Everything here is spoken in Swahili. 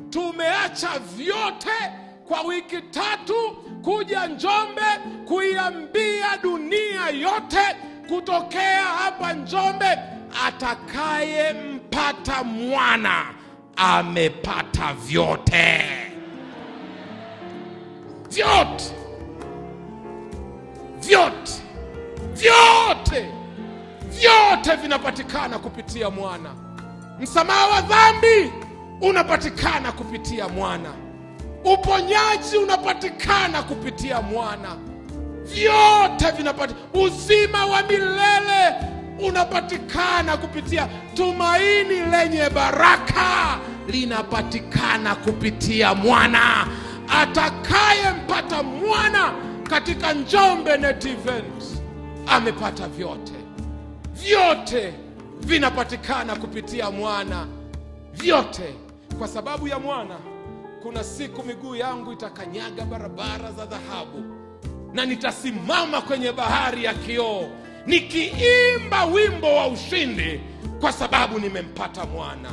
tumeacha vyote kwa wiki 3 kuja Njombe kuiambia dunia yote kutokea hapa Njombe, atakayempata mwana amepata vyote. Vyote. Vyote. Vyote. Vyote vinapatikana kupitia mwana. Msamaha wa dhambi unapatikana kupitia mwana. Uponyaji unapatikana kupitia mwana. Vyote vinapatikana. Uzima wa milele unapatikana kupitia. Tumaini lenye baraka linapatikana kupitia mwana. Atakayempata mwana katika Njombe Net Event amepata vyote. Vyote vinapatikana kupitia mwana. Vyote. Kwa sababu ya mwana, kuna siku miguu yangu itakanyaga barabara za dhahabu, na nitasimama kwenye bahari ya kioo nikiimba wimbo wa ushindi, kwa sababu nimempata mwana.